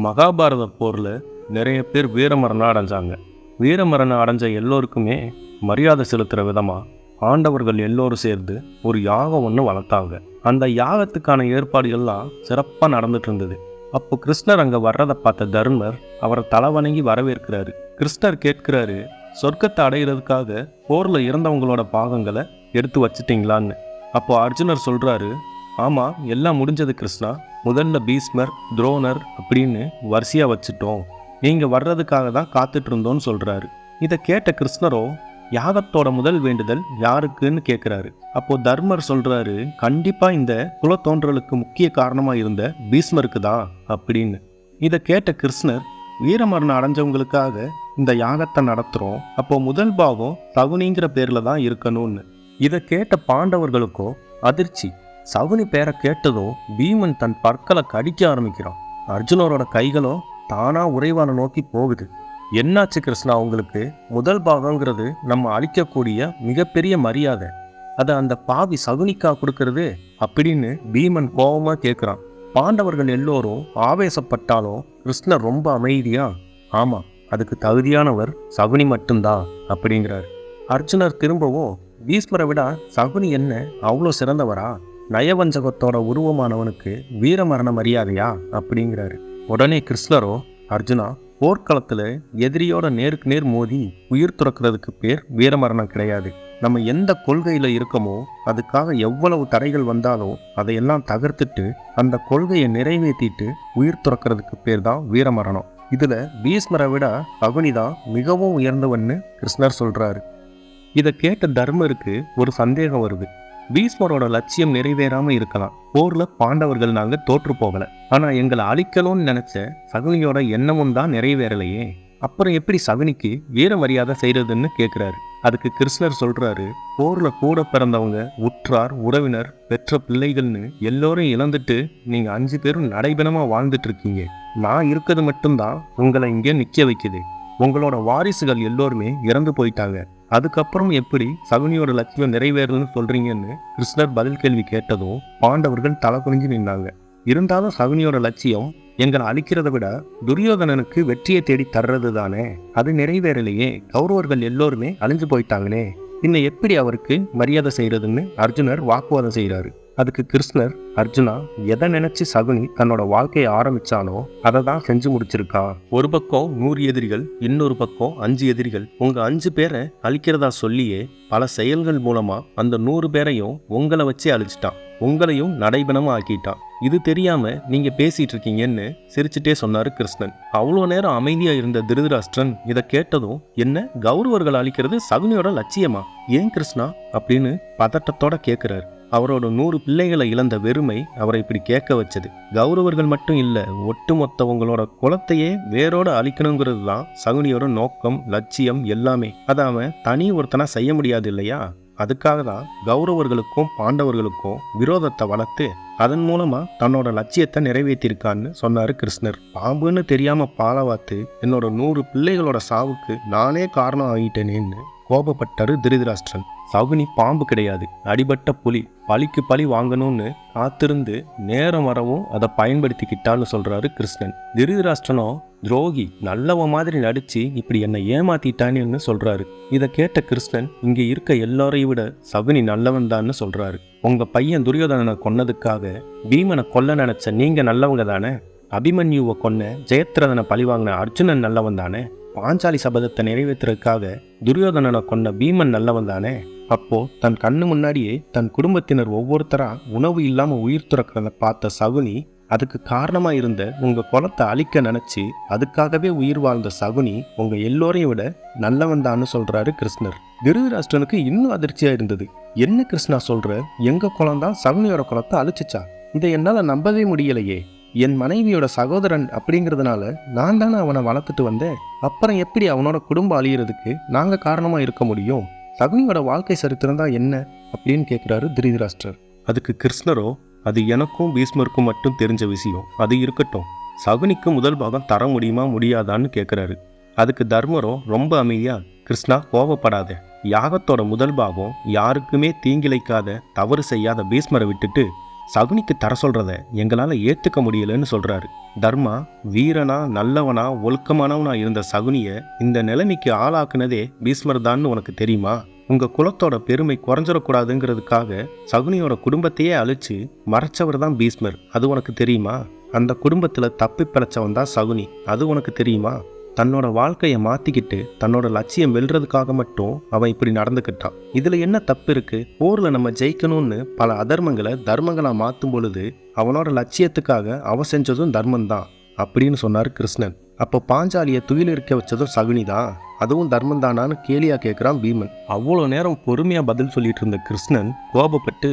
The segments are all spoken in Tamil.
மகாபாரத போரில் நிறைய பேர் வீரமரணம் அடைஞ்சாங்க. வீரமரணம் அடைஞ்ச எல்லோருக்குமே மரியாதை செலுத்துகிற விதமாக ஆண்டவர்கள் எல்லோரும் சேர்ந்து ஒரு யாகம் ஒன்று வளர்த்தாங்க. அந்த யாகத்துக்கான ஏற்பாடுகள்லாம் சிறப்பாக நடந்துட்டு இருந்தது. அப்போ கிருஷ்ணர் அங்கே வர்றதை பார்த்த தர்மர் அவரை தலைவணங்கி வரவேற்கிறாரு. கிருஷ்ணர் கேட்கிறாரு, சொர்க்கத்தை அடைகிறதுக்காக போரில் இறந்தவங்களோட பாகங்களை எடுத்து வச்சிட்டிங்களான்னு. அப்போ அர்ஜுனர் சொல்கிறாரு, ஆமாம், எல்லாம் முடிஞ்சது கிருஷ்ணா. முதல்ல பீஷ்மர், துரோணர் அப்படின்னு வரிசையாக வச்சுட்டோம். நீங்கள் வர்றதுக்காக தான் காத்துட்டு இருந்தோன்னு சொல்கிறாரு. இதை கேட்ட கிருஷ்ணரோ, யாகத்தோட முதல் வேண்டுதல் யாருக்குன்னு கேட்குறாரு. அப்போது தர்மர் சொல்கிறாரு, கண்டிப்பாக இந்த குலத்தோன்றலுக்கு முக்கிய காரணமாக இருந்த பீஷ்மருக்கு தான் அப்படின்னு. இதை கேட்ட கிருஷ்ணர், வீரமரணம் அடைஞ்சவங்களுக்காக இந்த யாகத்தை நடத்துகிறோம், அப்போ முதல் பாகம் சகுனிங்கிற பேரில் தான் இருக்கணும்னு. இதை கேட்ட பாண்டவர்களுக்கோ அதிர்ச்சி. சகுனி பேரை கேட்டதும் பீமன் தன் பற்களை கடிக்க ஆரம்பிக்கிறான். அர்ஜுனரோட கைகளோ தானா உறைவான நோக்கி போகுது. என்னாச்சு கிருஷ்ணா உங்களுக்கு? முதல் பாகங்கிறது நம்ம அளிக்கக்கூடிய மிகப்பெரிய மரியாதை, அதை அந்த பாவி சகுனிக்கா கொடுக்கறது அப்படின்னு பீமன் கோபமாக கேட்குறான். பாண்டவர்கள் எல்லோரும் ஆவேசப்பட்டாலும் கிருஷ்ணர் ரொம்ப அமைதியா, ஆமாம், அதுக்கு தகுதியானவர் சகுனி மட்டும்தான் அப்படிங்கிறார். அர்ஜுனர் திரும்பவும், பீஷ்மரை விட சகுனி என்ன அவ்வளோ சிறந்தவரா? நயவஞ்சகத்தோட உருவமானவனுக்கு வீரமரண மரியாதையா அப்படிங்கிறாரு. உடனே கிருஷ்ணரோ, அர்ஜுனா, போர்க்களத்தில் எதிரியோட நேருக்கு நேர் மோதி உயிர் துறக்கிறதுக்கு பேர் வீரமரணம் கிடையாது. நம்ம எந்த கொள்கையில் இருக்கோமோ அதுக்காக எவ்வளவு தடைகள் வந்தாலும் அதையெல்லாம் தகர்த்துட்டு அந்த கொள்கையை நிறைவேற்றிட்டு உயிர் துறக்கிறதுக்கு பேர் தான் வீரமரணம். இதில் பீஷ்மரை விட சகுனி தான் மிகவும் உயர்ந்தவன்னு கிருஷ்ணர் சொல்கிறாரு. இதை கேட்ட தர்மருக்கு ஒரு சந்தேகம் வருது. பீஷ்மரோட லட்சியம் நிறைவேறாமல் இருக்கலாம். போரில் பாண்டவர்கள் நாங்கள் தோற்று போகலை, ஆனால் எங்களை அழிக்கணும்னு நினச்ச சகுனியோட எண்ணமும் தான் நிறைவேறலையே. அப்புறம் எப்படி சகுனிக்கு வீர மரியாதை செய்கிறதுன்னு கேட்குறாரு. அதுக்கு கிருஷ்ணர் சொல்கிறாரு, போரில் கூட பிறந்தவங்க, உற்றார், உறவினர், பெற்ற பிள்ளைகள்னு எல்லோரும் இழந்துட்டு நீங்கள் 5 பேரும் நடைபெணமாக வாழ்ந்துட்டு இருக்கீங்க. நான் இருக்கிறது மட்டும்தான் உங்களை இங்கே நிற்க வைக்குது. உங்களோட வாரிசுகள் எல்லோருமே இறந்து போயிட்டாங்க. அதுக்கப்புறம் எப்படி சகுனியோட லட்சியம் நிறைவேறுதுன்னு சொல்றீங்கன்னு கிருஷ்ணர் பதில் கேள்வி கேட்டதும் பாண்டவர்கள் தலை குனிஞ்சு நின்னாங்க. இருந்தாலும் சகுனியோட லட்சியம் எங்களை அழிக்கிறத விட துரியோதனனுக்கு வெற்றியை தேடி தர்றது தானே, அது நிறைவேறலையே. கௌரவர்கள் எல்லோருமே அழிஞ்சு போயிட்டாங்களே, இன்னும் எப்படி அவருக்கு மரியாதை செய்யறதுன்னு அர்ஜுனர் வாக்குவாதம் செய்கிறாரு. அதுக்கு கிருஷ்ணர், அர்ஜுனா, எதை நினைச்சு சகுனி தன்னோட வாழ்க்கையை ஆரம்பிச்சானோ அதை தான் செஞ்சு முடிச்சிருக்கான். ஒரு பக்கம் 100 எதிரிகள், இன்னொரு பக்கம் 5 எதிரிகள். உங்க 5 பேரை அழிக்கிறதா சொல்லியே பல செயல்கள் மூலமா அந்த 100 பேரையும் உங்களை வச்சே அழிச்சிட்டான். உங்களையும் நடைபெணமா ஆக்கிட்டான். இது தெரியாம நீங்க பேசிட்டு இருக்கீங்கன்னு சிரிச்சுட்டே சொன்னாரு கிருஷ்ணன். அவ்வளோ நேரம் அமைதியா இருந்த திருதராஷ்டிரன் இதை கேட்டதும், என்ன கௌரவர்கள் அழிக்கிறது சகுனியோட லட்சியமா? ஏன் கிருஷ்ணா அப்படின்னு பதட்டத்தோட கேட்கிறாரு. அவரோட 100 பிள்ளைகளை இழந்த வெறுமை அவரை இப்படி கேட்க வச்சது. கௌரவர்கள் மட்டும் இல்லை, ஒட்டுமொத்தவங்களோட குலத்தையே வேரோட அழிக்கணுங்கிறது தான் சகுனியோட நோக்கம், லட்சியம் எல்லாமே. அதை அவன் தனி ஒருத்தனா செய்ய முடியாது இல்லையா? அதுக்காக தான் கௌரவர்களுக்கும் பாண்டவர்களுக்கும் விரோதத்தை வளர்த்து அதன் மூலமா தன்னோட லட்சியத்தை நிறைவேற்றிருக்கான்னு சொன்னாரு கிருஷ்ணர். பாம்புன்னு தெரியாம பாலவாத்து என்னோட 100 பிள்ளைகளோட சாவுக்கு நானே காரணம் ஆகிட்டேனேன்னு கோபப்பட்டாரு திருதராஷ்டிரன். சகுனி பாம்பு கிடையாது, அடிபட்ட புலி. பழிக்கு பழி வாங்கணும்னு காத்திருந்து நேரம் வரவும் அதை பயன்படுத்திக்கிட்டான்னு சொல்றாரு கிருஷ்ணன். திருதராஷ்டிரனோ, துரோகி, நல்லவ மாதிரி நடிச்சு இப்படி என்னை ஏமாத்திட்டான்னு சொல்றாரு. இதை கேட்ட கிருஷ்ணன், இங்க இருக்க எல்லாரையும் விட சகுனி நல்லவன் தான்னு சொல்றாரு. உங்க பையன் துரியோதனனை கொன்னதுக்காக பீமனை கொல்ல நினைச்ச நீங்க நல்லவங்க தானே? அபிமன்யுவை கொன்ன ஜெயத்ரதனை பழிவாங்கின அர்ஜுனன் நல்லவன் தானே? பாஞ்சாலி சபதத்தை நிறைவேற்றுறதுக்காக துரியோதனனை கொண்ட பீமன் நல்லவன் தானே? அப்போ தன் கண்ணு முன்னாடியே தன் குடும்பத்தினர் ஒவ்வொருத்தரா உணவு இல்லாம உயிர் துறக்கிறத பார்த்த சகுனி, அதுக்கு காரணமா இருந்த உங்க குலத்தை அழிக்க நினைச்சு அதுக்காகவே உயிர் வாழ்ந்த சகுனி உங்க எல்லோரையும் விட நல்லவன் தான்னு சொல்றாரு கிருஷ்ணர். திருதராஷ்டிரனுக்கு இன்னும் அதிர்ச்சியா இருந்தது. என்ன கிருஷ்ணா சொல்ற? எங்க குலம் தான் சகுனியோட குலத்தை அழிச்சிச்சா? இதை என்னால நம்பவே முடியலையே. என் மனைவியோட சகோதரன் அப்படிங்கிறதுனால நான் தானே அவனை வளர்த்துட்டு வந்தேன். அப்புறம் எப்படி அவனோட குடும்பம் அழியறதுக்கு நாங்க காரணமா இருக்க முடியும்? சகுனியோட வாழ்க்கை சரித்திரம் தான் என்ன அப்படின்னு கேட்கிறாரு திருதராஷ்டிரர். அதுக்கு கிருஷ்ணரோ, அது எனக்கும் பீஷ்மருக்கும் மட்டும் தெரிஞ்ச விஷயம், அது இருக்கட்டும். சகுனிக்கு முதல் பாகம் தர முடியுமா முடியாதான்னு கேட்குறாரு. அதுக்கு தர்மரோ ரொம்ப அமைதியா, கிருஷ்ணா, கோபப்படாத. யாகத்தோட முதல் பாகம் யாருக்குமே தீங்கிழைக்காத, தவறு செய்யாத பீஷ்மரை விட்டுட்டு சகுனிக்கு தர சொல்றத எங்களால் ஏற்றுக்க முடியலன்னு சொல்றாரு. தர்மா வீரனா நல்லவனா ஒழுக்கமானவனா இருந்த சகுனிய இந்த நிலைமைக்கு ஆளாக்குனதே பீஷ்மர் தான்னு உனக்கு தெரியுமா? உங்க குலத்தோட பெருமை குறைஞ்சிடக்கூடாதுங்கிறதுக்காக சகுனியோட குடும்பத்தையே அழிச்சு மறைச்சவர் தான் பீஷ்மர். அது உனக்கு தெரியுமா? அந்த குடும்பத்துல தப்பி பிழைச்சவன் தான் சகுனி. அது உனக்கு தெரியுமா? தன்னோட வாழ்க்கையை மாத்திக்கிட்டு தன்னோட லட்சியம் வெல்றதுக்காக மட்டும் அவன் இப்படி நடந்துக்கிட்டான். இதுல என்ன தப்பு இருக்கு? போர்ல நம்ம ஜெயிக்கணும்னு பல அதர்மங்களை தர்மங்களா மாத்தும் பொழுது அவனோட லட்சியத்துக்காக அவன் செஞ்சதும் தர்மம் தான் அப்படின்னு சொன்னார் கிருஷ்ணன். அப்போ பாஞ்சாலியை துயில் இருக்க வச்சதும் சகுனி தான், அதுவும் தர்மம் தானான்னு கேலியா கேட்குறான் பீமன். அவ்வளோ நேரம் பொறுமையா பதில் சொல்லிட்டு இருந்த கிருஷ்ணன் கோபப்பட்டு,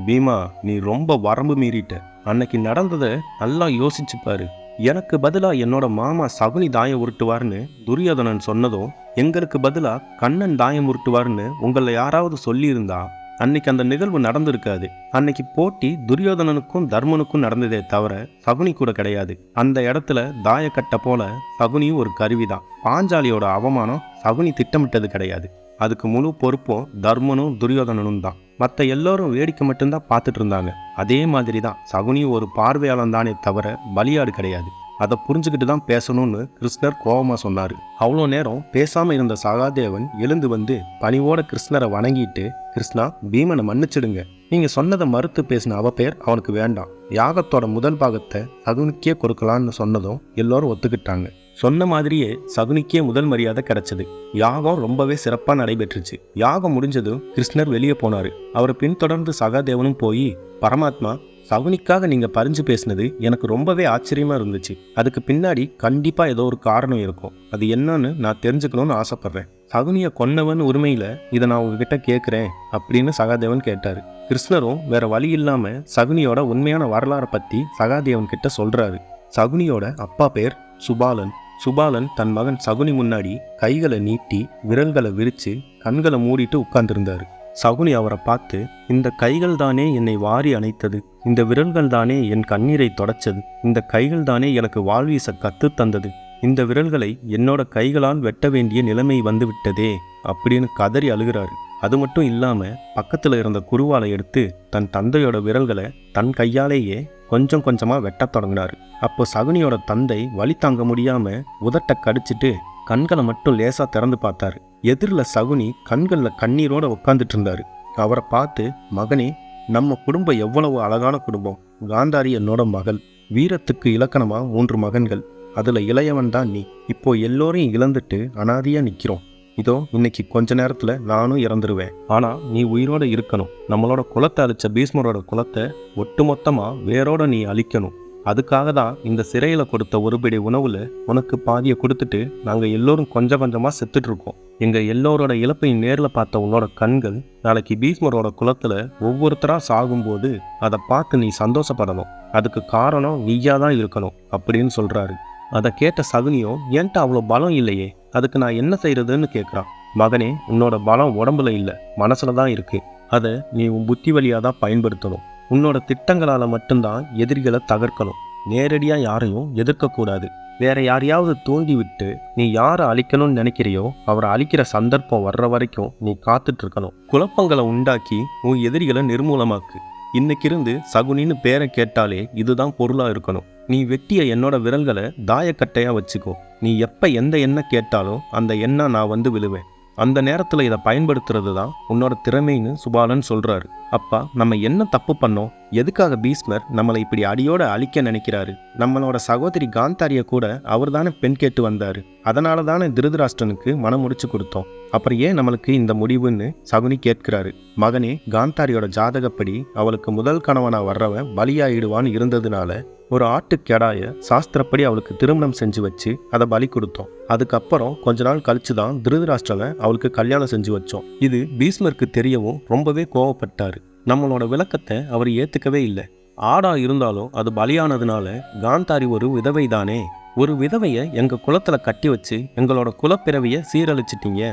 பீமா நீ ரொம்ப வரம்பு மீறிட்ட. அன்னைக்கு நடந்ததை நல்லா யோசிச்சு பாரு. எனக்கு பதிலா என்னோட மாமா சகுனி தாயம் உருட்டுவார்னு துரியோதனன் சொன்னதும் எங்களுக்கு பதிலா கண்ணன் தாயம் உருட்டுவார்னு உங்களை யாராவது சொல்லியிருந்தா அன்னைக்கு அந்த நிகழ்வு நடந்திருக்காது. அன்னைக்கு போட்டி துரியோதனனுக்கும் தர்மனுக்கும் நடந்ததே தவிர சகுனி கூட கிடையாது. அந்த இடத்துல தாயக்கட்டை போல சகுனியும் ஒரு கருவிதான். பாஞ்சாலியோட அவமானம் சகுனி திட்டமிட்டது கிடையாது. அதுக்கு முழு பொறுப்பும் தர்மனும் துரியோதனனும் தான். மற்ற எல்லோரும் வேடிக்கை மட்டும்தான் பார்த்துட்டு இருந்தாங்க. அதே மாதிரி தான் சகுனி ஒரு பார்வையாளன் தானே தவிர பலியாடு கிடையாது. அதை புரிஞ்சுக்கிட்டு தான் பேசணும்னு கிருஷ்ணர் கோபமா சொன்னாரு. அவ்வளோ நேரம் பேசாம இருந்த சகாதேவன் எழுந்து வந்து பணிவோட கிருஷ்ணரை வணங்கிட்டு, கிருஷ்ணா பீமனை மன்னிச்சிடுங்க. நீங்க சொன்னதை மறுத்து பேசின அவ பேர் அவனுக்கு வேண்டாம். யாகத்தோட முதல் பாகத்தை சகுனிக்கே கொடுக்கலான்னு சொன்னதும் எல்லோரும் ஒத்துக்கிட்டாங்க. சொன்ன மாதிரியே சகுனிக்கே முதல் மரியாதை கிடைச்சது. யாகம் ரொம்பவே சிறப்பாக நடைபெற்றுச்சு. யாகம் முடிஞ்சதும் கிருஷ்ணர் வெளியே போனாரு. அவரை பின்தொடர்ந்து சகாதேவனும் போய், பரமாத்மா சகுனிக்காக நீங்க பறிஞ்சு பேசினது எனக்கு ரொம்பவே ஆச்சரியமா இருந்துச்சு. அதுக்கு பின்னாடி கண்டிப்பா ஏதோ ஒரு காரணம் இருக்கும். அது என்னன்னு நான் தெரிஞ்சுக்கணும்னு ஆசைப்படுறேன். சகுனியை கொன்னவன் உரிமையில இதை நான் உங்ககிட்ட கேட்குறேன் அப்படின்னு சகாதேவன் கேட்டாரு. கிருஷ்ணரும் வேற வழி இல்லாம சகுனியோட உண்மையான வரலாறை பத்தி சகாதேவன் கிட்ட சொல்றாரு. சகுனியோட அப்பா பேர் சுபாலன். சுபாலன் தன் மகன் சகுனி முன்னாடி கைகளை நீட்டி விரல்களை விரிச்சு கண்களை மூடிட்டு உட்கார்ந்திருந்தாரு. சகுனி அவரை பார்த்து, இந்த கைகள் தானே என்னை வாரி அணைத்தது, இந்த விரல்கள் தானே என் கண்ணீரை தொடச்சது, இந்த கைகள் தானே எனக்கு வாழ்வீச கத்து தந்தது, இந்த விரல்களை என்னோட கைகளால் வெட்ட வேண்டிய நிலைமை வந்து விட்டதே அப்படின்னு கதறி அழுகிறாரு. அது மட்டும் இல்லாம பக்கத்துல இருந்த குருவாலை எடுத்து தன் தந்தையோட விரல்களை தன் கையாலேயே கொஞ்சம் கொஞ்சமா வெட்டத் தொடங்கினாரு. அப்போ சகுனியோட தந்தை வலி தாங்க முடியாம உதட்ட கடிச்சிட்டு கண்களை மட்டும் லேசா திறந்து பார்த்தாரு. எதிரில் சகுனி கண்கள்ல கண்ணீரோட உட்காந்துட்டு இருந்தாரு. அவரை பார்த்து, மகனே நம்ம குடும்பம் எவ்வளவு அழகான குடும்பம். காந்தாரி என்னோட மகள். வீரத்துக்கு இலக்கணமா 3 மகன்கள். அதுல இளையவன் தான் நீ. இப்போ எல்லோரையும் இழந்துட்டு அனாதையா நிக்கிறோம். இதோ இன்னைக்கு கொஞ்ச நேரத்துல நானும் இறந்துருவேன். ஆனா நீ உயிரோட இருக்கணும். நம்மளோட குலத்தை அழிச்ச பீஷ்மரோட குலத்தை ஒட்டுமொத்தமா வேரோட நீ அழிக்கணும். அதுக்காக தான் இந்த சிறையில கொடுத்த ஒரு பிடி உணவுல உனக்கு பாதியை கொடுத்துட்டு நாங்க எல்லோரும் கொஞ்சம் கொஞ்சமா செத்துட்டு இருக்கோம். எங்க எல்லோரோட இழப்பையும் நேர்ல பார்த்த உன்னோட கண்கள் நாளைக்கு பீஷ்மரோட குலத்துல ஒவ்வொருத்தரா சாகும்போது அதை பார்த்து நீ சந்தோஷப்படணும். அதுக்கு காரணம் நீயா தான் இருக்கணும் அப்படின்னு சொல்றாரு. அதை கேட்ட சகுனியோ, ஏன்ட்ட அவ்வளோ பலம் இல்லையே, அதுக்கு நான் என்ன செய்யறதுன்னு கேட்குறான். மகனே உன்னோட பலம் உடம்புல இல்லை, மனசுல தான் இருக்கு. அதை நீ உன் புத்தி வழியாக தான் பயன்படுத்தணும். உன்னோட திட்டங்களால் மட்டும்தான் எதிரிகளை தகர்க்கணும். நேரடியாக யாரையும் எதிர்க்கக்கூடாது. வேற யாரையாவது தூண்டி விட்டு நீ யாரை அழிக்கணும்னு நினைக்கிறியோ அவரை அழிக்கிற சந்தர்ப்பம் வர்ற வரைக்கும் நீ காத்துட்டு இருக்கணும். குழப்பங்களை உண்டாக்கி உன் எதிரிகளை நிர்மூலமாக்கு. இன்னைக்கிருந்து சகுனின்னு பேரை கேட்டாலே இதுதான் பொருளா இருக்கணும். நீ வெட்டிய என்னோட விரல்களை தாயக்கட்டையா வச்சுக்கோ. நீ எப்ப எந்த எண்ணெய் கேட்டாலும் அந்த எண்ணெய் நான் வந்து விழுவேன். அந்த நேரத்தில் இதை பயன்படுத்துறது தான் உன்னோட திறமைன்னு சுபாலன் சொல்றாரு. அப்பா நம்ம என்ன தப்பு பண்ணோம்? எதுக்காக பீஷ்மர் நம்மளை இப்படி அடியோட அழிக்க நினைக்கிறாரு? நம்மளோட சகோதரி காந்தாரிய கூட அவர் தானே பெண் கேட்டு வந்தாரு. அதனால தானே திருதராஷ்டிரனுக்கு மனம் முடிச்சு கொடுத்தோம். அப்புறம் ஏன் நம்மளுக்கு இந்த முடிவுன்னு சகுனி கேட்கிறாரு. மகனே காந்தாரியோட ஜாதகப்படி அவளுக்கு முதல் கணவனா வர்றவன் பலியாயிடுவான்னு இருந்ததுனால ஒரு ஆட்டுக்கெடாய சாஸ்திரப்படி அவளுக்கு திருமணம் செஞ்சு வச்சு அதை பலி கொடுத்தோம். அதுக்கப்புறம் கொஞ்ச நாள் கழிச்சு தான் திருதராஷ்டிரனை அவளுக்கு கல்யாணம் செஞ்சு வச்சோம். இது பீஷ்மருக்கு தெரியவும் ரொம்பவே கோவப்பட்டாரு. நம்மளோட விளக்கத்தை அவர் ஏத்துக்கவே இல்லை. ஆடா இருந்தாலும் அது பலியானதுனால காந்தாரி ஒரு விதவை தானே. ஒரு விதவைய எங்க குலத்துல கட்டி வச்சு எங்களோட குலப்பிறவிய சீரழிச்சிட்டீங்க.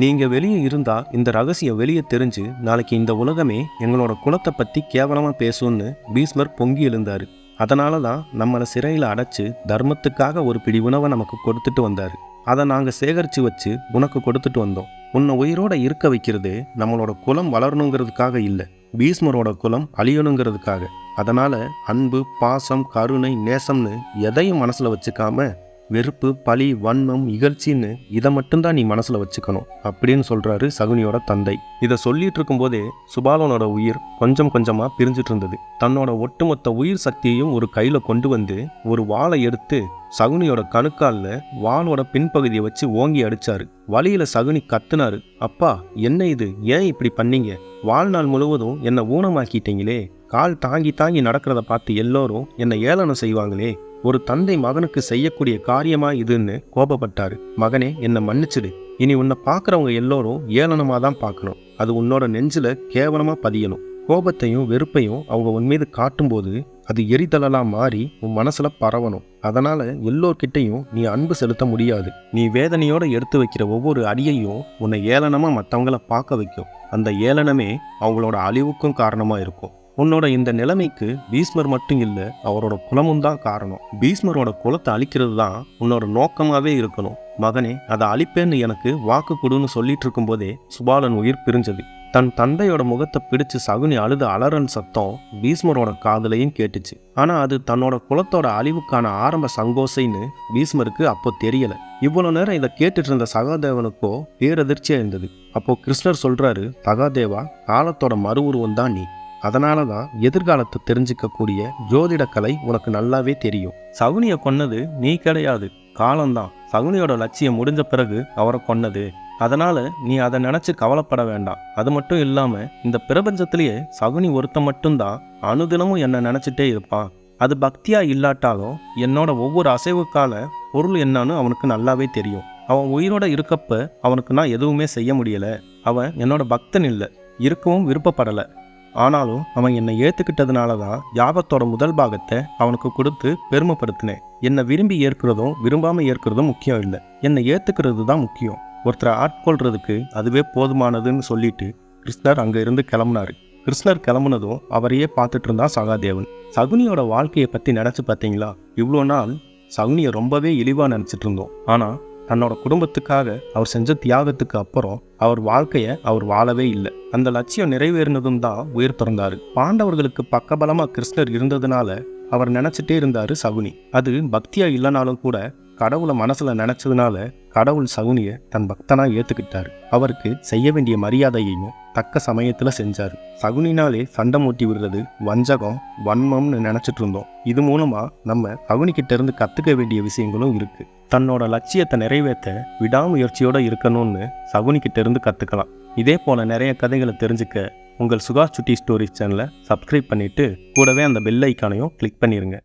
நீங்க வெளியே இருந்தா இந்த ரகசியம் வெளியே தெரிஞ்சு நாளைக்கு இந்த உலகமே எங்களோட குலத்தை பத்தி கேவலமா பேசும்னு பீஷ்மர் பொங்கி எழுந்தாரு. அதனால தான் நம்மளை சிறையில் அடைச்சு தர்மத்துக்காக ஒரு பிடி உணவை நமக்கு கொடுத்துட்டு வந்தாரு. அதை நாங்கள் சேகரித்து வச்சு உனக்கு கொடுத்துட்டு வந்தோம். உன்னை உயிரோட இருக்க வைக்கிறது நம்மளோட குலம் வளரணுங்கிறதுக்காக இல்லை, பீஷ்மரோட குலம் அழியணுங்கிறதுக்காக. அதனால் அன்பு, பாசம், கருணை, நேசம்னு எதையும் மனசில் வச்சுக்காம வெறுப்பு, பழி, வன்மம், இகழ்ச்சின்னு இதை மட்டும்தான் நீ மனசில் வச்சுக்கணும் அப்படின்னு சொல்கிறாரு சகுனியோட தந்தை. இதை சொல்லிட்டு இருக்கும்போதே சுபாலனோட உயிர் கொஞ்சம் கொஞ்சமாக பிரிஞ்சிட்டு இருந்தது. தன்னோட ஒட்டுமொத்த உயிர் சக்தியையும் ஒரு கையில் கொண்டு வந்து ஒரு வாளை எடுத்து சகுனியோட கணுக்காலில் வாளோட பின்பகுதியை வச்சு ஓங்கி அடிச்சாரு. வலியில சகுனி கத்துனாரு, அப்பா என்ன இது, ஏன் இப்படி பண்ணீங்க? வாழ்நாள் முழுவதும் என்னை ஊனமாக்கிட்டீங்களே, கால் தாங்கி தாங்கி நடக்கிறத பார்த்து எல்லோரும் என்னை ஏளனம் செய்வாங்களே, ஒரு தந்தை மகனுக்கு செய்யக்கூடிய காரியமா இதுன்னு கோபப்பட்டாரு. மகனே, என்னை மன்னிச்சிடு. இனி உன்னை பார்க்குறவங்க எல்லோரும் ஏளனமாக தான் பார்க்கணும். அது உன்னோட நெஞ்சில் கேவலமாக பதியணும். கோபத்தையும் வெறுப்பையும் அவங்க உன் மீது காட்டும்போது அது எரிதலெல்லாம் மாறி உன் மனசுல பரவணும். அதனால எல்லோர்கிட்டையும் நீ அன்பு செலுத்த முடியாது. நீ வேதனையோட எடுத்து வைக்கிற ஒவ்வொரு அடியையும் உன்னை ஏளனமா மற்றவங்கள பார்க்க வைக்கும். அந்த ஏளனமே அவங்களோட அழிவுக்கும் காரணமா இருக்கும். உன்னோட இந்த நிலைமைக்கு பீஷ்மர் மட்டும் இல்லை, அவரோட குலமும் தான் காரணம். பீஷ்மரோட குலத்தை அழிக்கிறது தான் உன்னோட நோக்கமாகவே இருக்கணும். மகனே, அதை அழிப்பேன்னு எனக்கு வாக்கு கொடுன்னு சொல்லிட்டு இருக்கும்போதே சுபாலன் உயிர் பிரிஞ்சது. தன் தந்தையோட முகத்தை பிடிச்சு சகுனி அழுத அலறல் சத்தம் பீஷ்மரோட காதலையும் கேட்டுச்சு. ஆனா அது தன்னோட குலத்தோட அழிவுக்கான ஆரம்ப சங்கோசைன்னு பீஷ்மருக்கு அப்போ தெரியல. இவ்வளவு நேரம் இதை கேட்டுட்டு இருந்த சகாதேவனுக்கோ பேரதிர்ச்சியா இருந்தது. அப்போ கிருஷ்ணர் சொல்றாரு, சகாதேவா, காலத்தோட மறு உருவம் தான் நீ. அதனால தான் எதிர்காலத்தை தெரிஞ்சுக்கக்கூடிய ஜோதிட கலை உனக்கு நல்லாவே தெரியும். சகுனியை கொன்னது நீ கிடையாது, காலம்தான். சகுனியோட லட்சியம் முடிஞ்ச பிறகு அவரை கொன்னது. அதனால நீ அதை நினைச்சு கவலைப்பட வேண்டாம். அது மட்டும் இல்லாம இந்த பிரபஞ்சத்திலேயே சகுனி ஒருத்த மட்டும்தான் அனுதினமும் என்னை நினைச்சிட்டே இருப்பான். அது பக்தியா இல்லாட்டாலும் என்னோட ஒவ்வொரு அசைவுக்கால பொருள் என்னன்னு அவனுக்கு நல்லாவே தெரியும். அவன் உயிரோட இருக்கப்ப அவனுக்கு நான் எதுவுமே செய்ய முடியல. அவன் என்னோட பக்தன் இல்லை, இருக்கவும் விருப்பப்படலை. ஆனாலும் அவன் என்னை ஏற்றுக்கிட்டதுனால தான் யாகத்தோட முதல் பாகத்தை அவனுக்கு கொடுத்து பெருமைப்படுத்தினேன். என்னை விரும்பி ஏற்கிறதும் விரும்பாமல் ஏற்கிறதும் முக்கியம் இல்லை, என்னை ஏற்றுக்கிறது தான் முக்கியம். ஒருத்தரை ஆட்கொள்றதுக்கு அதுவே போதுமானதுன்னு சொல்லிட்டு கிருஷ்ணர் அங்கே இருந்து கிளம்புனாரு. கிருஷ்ணர் கிளம்புனதும் அவரையே பார்த்துட்டு இருந்தா சகாதேவன். சகுனியோட வாழ்க்கையை பற்றி நினச்சி பார்த்தீங்களா? இவ்வளோ நாள் சகுனியை ரொம்பவே இழிவாக நினச்சிட்டு இருந்தோம். ஆனால் தன்னோட குடும்பத்துக்காக அவர் செஞ்ச தியாகத்துக்கு அப்புறம் அவர் வாழ்க்கையை அவர் வாழவே இல்லை. அந்த லட்சியம் நிறைவேறினதும் தான் உயிர் திறந்தாரு. பாண்டவர்களுக்கு பக்கபலமா கிருஷ்ணர் இருந்ததுனால அவர் நினைச்சிட்டே இருந்தாரு சகுனி. அது பக்தியா இல்லைனாலும் கூட கடவுளை மனசுல நினைச்சதுனால கடவுள் சகுனியை தன் பக்தனா ஏத்துக்கிட்டாரு. அவருக்கு செய்ய வேண்டிய மரியாதையையும் தக்க சமயத்துல செஞ்சாரு. சகுனினாலே சண்டை மூட்டி விடுறது வஞ்சகம், வன்மம்னு நினைச்சிட்டு இருந்தோம். இது மூலமா நம்ம சகுனிக்கிட்ட இருந்து கத்துக்க வேண்டிய விஷயங்களும் இருக்கு. தன்னோட லட்சியத்தை நிறைவேற்ற விடாமுயற்சியோட இருக்கணும்னு சகுனிக்கிட்ட இருந்து கத்துக்கலாம். இதே போல நிறைய கதைகளை தெரிஞ்சுக்க உங்கள் சுகாஷ் சுட்டி ஸ்டோரிஸ் சேனலை சப்ஸ்கிரைப் பண்ணிட்டு கூடவே அந்த பெல் ஐக்கானையும் கிளிக் பண்ணிருங்க.